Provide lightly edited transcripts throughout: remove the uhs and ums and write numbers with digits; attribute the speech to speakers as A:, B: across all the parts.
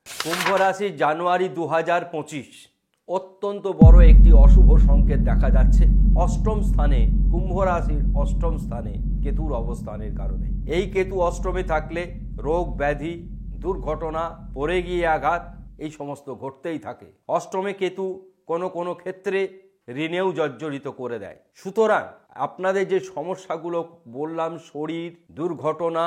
A: কুম্ভ রাশি জানুয়ারি 2025 অত্যন্ত বড় একটি অশুভ সংকেত দেখা যাচ্ছে। অষ্টম স্থানে, কুম্ভ রাশির অষ্টম স্থানে কেতুর অবস্থানের কারণে। এই কেতু অষ্টমে থাকলে রোগ ব্যাধি, দুর্ঘটনা, পড়ে গিয়ে আঘাত এই সমস্ত ঘটতেই থাকে। অষ্টমে কেতু কোনো কোনো ক্ষেত্রে ঋণেও জর্জরিত করে দেয়। সুতরাং আপনাদের যে সমস্যাগুলো বললাম, শরীর, দুর্ঘটনা,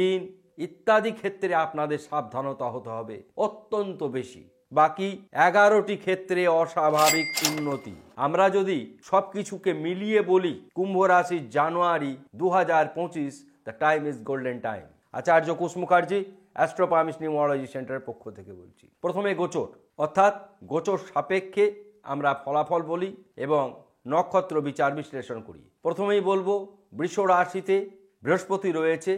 A: ঋণ ইত্যাদি ক্ষেত্রে আপনাদের সাবধানতা হতে হবে অত্যন্ত বেশি। বাকি 11টি ক্ষেত্রে অস্বাভাবিক উন্নতি। আমরা যদি সব কিছুকে মিলিয়ে বলি, কুম্ভ রাশির January 2025 the time is golden time. Acharya Kush Mukherjee, অ্যাস্ট্রোপামিস নিউমোলজি সেন্টারের পক্ষ থেকে বলছি। প্রথমে গোচর, অর্থাৎ গোচর সাপেক্ষে আমরা ফলাফল বলি এবং নক্ষত্র বিচার বিশ্লেষণ করি। প্রথমেই বলবো, বৃষ রাশিতে বৃহস্পতি রয়েছে,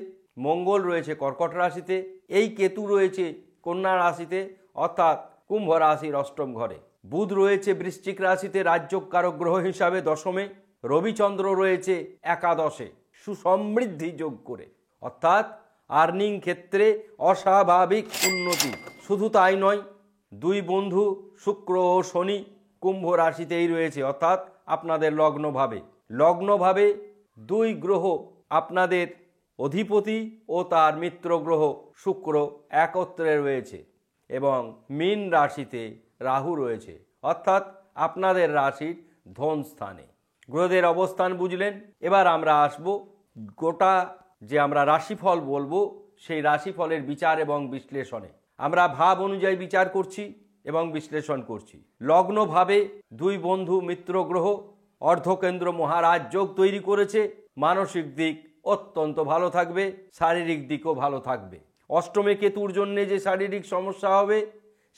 A: মঙ্গল রয়েছে কর্কট রাশিতে, এই কেতু রয়েছে কন্যা রাশিতে অর্থাৎ কুম্ভ রাশির অষ্টম ঘরে। বুধ রয়েছে বৃশ্চিক রাশিতে রাজ্যকারক গ্রহ হিসাবে দশমে, রবিচন্দ্র রয়েছে একাদশে সুসমৃদ্ধি যোগ করে, অর্থাৎ আর্নিং ক্ষেত্রে অস্বাভাবিক উন্নতি। শুধু তাই নয়, দুই বন্ধু শুক্র ও শনি কুম্ভ রাশিতেই রয়েছে, অর্থাৎ আপনাদের লগ্নভাবে দুই গ্রহ আপনাদের অধিপতি ও তার মিত্র গ্রহ শুক্র একত্রে রয়েছে এবং মীন রাশিতে রাহু রয়েছে, অর্থাৎ আপনাদের রাশির ধন স্থানে। গ্রহদের অবস্থান বুঝলেন। এবার আমরা আসব গোটা যে আমরা রাশিফল বলবো সেই রাশিফলের বিচার এবং বিশ্লেষণে। আমরা ভাব অনুযায়ী বিচার করছি এবং বিশ্লেষণ করছি। লগ্নভাবে দুই বন্ধু মিত্র গ্রহ অর্ধকেন্দ্র মহারাজ যোগ তৈরি করেছে। মানসিক দিক অত্যন্ত ভালো থাকবে, শারীরিক দিকও ভালো থাকবে। অষ্টমে কেতুর জন্যে যে শারীরিক সমস্যা হবে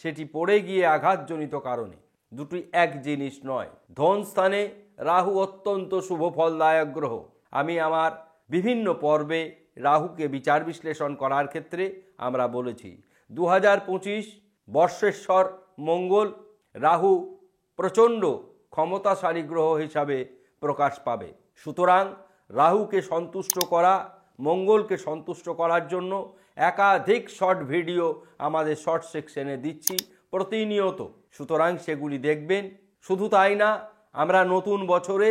A: সেটি পড়ে গিয়ে আঘাতজনিত কারণে, দুটি এক জিনিস নয়। ধন স্থানে রাহু অত্যন্ত শুভ ফলদায়ক গ্রহ। আমি আমার বিভিন্ন পর্বে রাহুকে বিচার বিশ্লেষণ করার ক্ষেত্রে আমরা বলেছি 2025 বর্ষেশ্বর মঙ্গল রাহু প্রচণ্ড ক্ষমতাশালী গ্রহ হিসাবে প্রকাশ পাবে। সুতরাং রাহুকে সন্তুষ্ট করা, মঙ্গলকে সন্তুষ্ট করার জন্য একাধিক শর্ট ভিডিও আমাদের শর্ট সেকশনে দিচ্ছি প্রতিনিয়ত। সুতরাং সেগুলি দেখবেন। শুধু তাই না, আমরা নতুন বছরে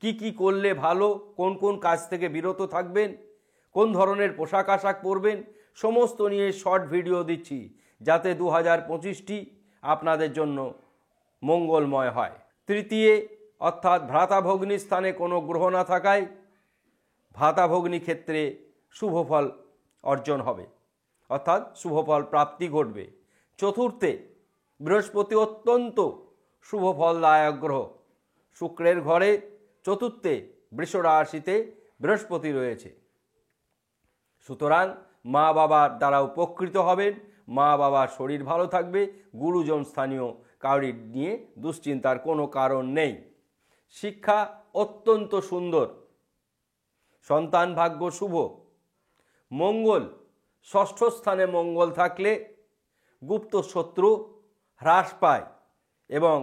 A: কি কি করলে ভালো, কোন কোন কাজ থেকে বিরত থাকবেন, কোন ধরনের পোশাক আশাক পরবেন, সমস্ত নিয়ে শর্ট ভিডিও দিচ্ছি যাতে 2025টি আপনাদের জন্য মঙ্গলময় হয়। তৃতীয় অর্থাৎ ভ্রাতাভগ্নী স্থানে কোনো গ্রহ না থাকায় ভ্রাতাভগ্নী ক্ষেত্রে শুভফল অর্জন হবে, অর্থাৎ শুভফল প্রাপ্তি ঘটবে। চতুর্থে বৃহস্পতি অত্যন্ত শুভফলদায়ক গ্রহ, শুক্রের ঘরে চতুর্থে বৃষ রাশিতে বৃহস্পতি রয়েছে। সুতরাং মা বাবার দ্বারা উপকৃত হবেন, মা বাবার শরীর ভালো থাকবে, গুরুজন স্থানীয় কাউরির নিয়ে দুশ্চিন্তার কোনো কারণ নেই। শিক্ষা অত্যন্ত সুন্দর, সন্তান ভাগ্য শুভ। মঙ্গল ষষ্ঠ স্থানে মঙ্গল থাকলে গুপ্ত শত্রু হ্রাস পায় এবং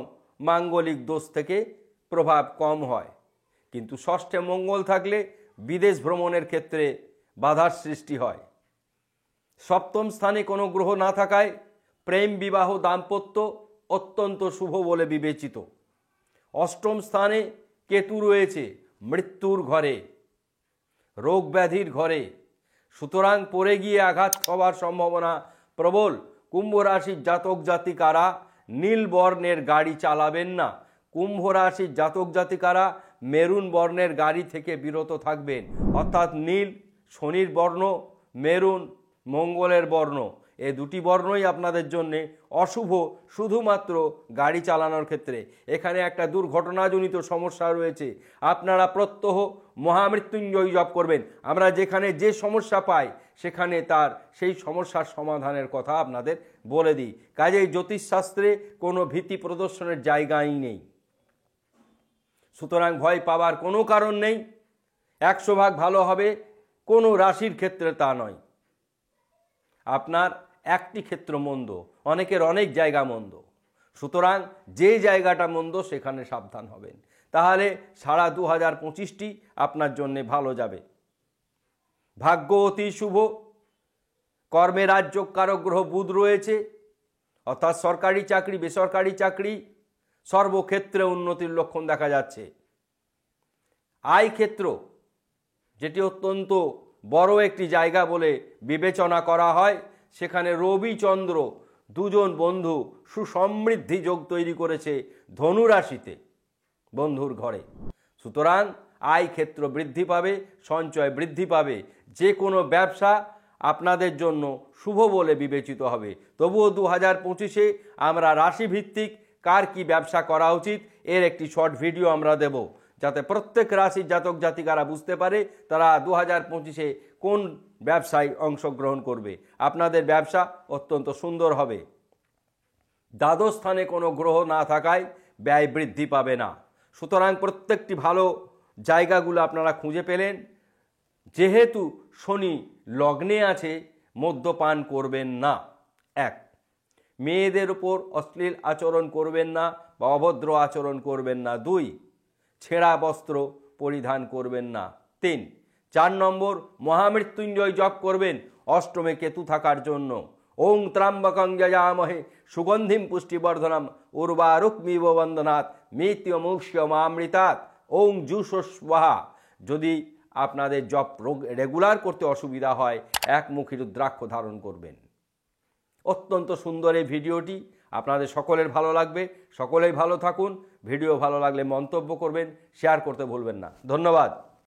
A: মাঙ্গলিক দোষ থেকে প্রভাব কম হয়, কিন্তু ষষ্ঠে মঙ্গল থাকলে বিদেশ ভ্রমণের ক্ষেত্রে বাধার সৃষ্টি হয়। সপ্তম স্থানে কোনো গ্রহ না থাকায় প্রেম বিবাহ দাম্পত্য অত্যন্ত শুভ বলে বিবেচিত। অষ্টম স্থানে কেতু রয়েছে মৃত্যুর ঘরে, রোগ ব্যাধির ঘরে। সুতরাং পড়ে গিয়ে আঘাত হওয়ার সম্ভাবনা প্রবল। কুম্ভ রাশির জাতক জাতিকারা নীল বর্ণের গাড়ি চালাবেন না। কুম্ভ রাশির জাতক জাতিকারা মেরুন বর্ণের গাড়ি থেকে বিরত থাকবেন, অর্থাৎ নীল শনির বর্ণ, মেরুন মঙ্গলের বর্ণ, এই দুটি বর্ণই আপনাদের জন্য অশুভ শুধুমাত্র গাড়ি চালানোর ক্ষেত্রে। এখানে একটা দুর্ঘটনাজনিত সমস্যা রয়েছে। আপনারা প্রত্যহ মহামৃত্যুঞ্জয় জপ করবেন। আমরা যেখানে যে সমস্যা পাই সেখানে তার সেই সমস্যার সমাধানের কথা আপনাদের বলে দিই। কাজেই জ্যোতিষশাস্ত্রে কোনো ভীতি প্রদর্শনের জায়গাই নেই। সুতরাং ভয় পাওয়ার কোনো কারণ নেই। 100 ভাগ ভালো হবে কোনো রাশির ক্ষেত্রে তা নয়। আপনার একটি ক্ষেত্র মন্দ, অনেকের অনেক জায়গা মন্দ। সুতরাং যে জায়গাটা মন্দ সেখানে সাবধান হবেন, তাহলে সারা 2025টি আপনার জন্য ভালো যাবে। ভাগ্য অতি শুভ। কর্মে রাজযোগ কারক গ্রহ বুধ রয়েছে, অর্থাৎ সরকারি চাকরি বেসরকারি চাকরি সর্বক্ষেত্রে উন্নতির লক্ষণ দেখা যাচ্ছে। আয় ক্ষেত্র, যেটি অত্যন্ত বড় একটি জায়গা বলে বিবেচনা করা হয়, সেখানে রবি চন্দ্র দুজন বন্ধু সুসমৃদ্ধি যোগ তৈরি করেছে ধনু রাশিতে বন্ধুর ঘরে। সুতরাং আয় ক্ষেত্র বৃদ্ধি পাবে, সঞ্চয় বৃদ্ধি পাবে, যে কোনো ব্যবসা আপনাদের জন্য শুভ বলে বিবেচিত হবে। তবুও 2025-এ আমরা রাশিভিত্তিক কার কি ব্যবসা করা উচিত এর একটি শর্ট ভিডিও আমরা দেব, যাতে প্রত্যেক রাশির জাতক জাতিকারা বুঝতে পারে তারা 2025-এ কোন ব্যবসায় অংশগ্রহণ করবে। আপনাদের ব্যবসা অত্যন্ত সুন্দর হবে। দ্বাদশ স্থানে কোনো গ্রহ না থাকায় ব্যয় বৃদ্ধি পাবে না। সুতরাং প্রত্যেকটি ভালো জায়গাগুলো আপনারা খুঁজে পেলেন। যেহেতু শনি লগ্নে আছে, মদ্যপান করবেন না। 1, মেয়েদের উপর অশ্লীল আচরণ করবেন না বা অভদ্র আচরণ করবেন না। 2, ছেঁড়া বস্ত্র পরিধান করবেন না। 3, 4 নম্বর মহামৃত্যুঞ্জয় জপ করবেন অষ্টমে কেতু থাকার জন্য। ওং ত্র্যম্বকং যজামহে সুগন্ধিম পুষ্টিবর্ধনম উর্বারুকমিব বন্দনাৎ মৃত্যুমুষ্যমামৃতাৎ ওং জুষস্বাহা। যদি আপনাদের জপ রেগুলার করতে অসুবিধা হয়, একমুখী রুদ্রাক্ষ ধারণ করবেন। অত্যন্ত সুন্দর এই ভিডিওটি, আপনাদের সকলের ভালো লাগবে। সকলেই ভালো থাকুন। ভিডিও ভালো লাগলে মন্তব্য করবেন, শেয়ার করতে ভুলবেন না। ধন্যবাদ।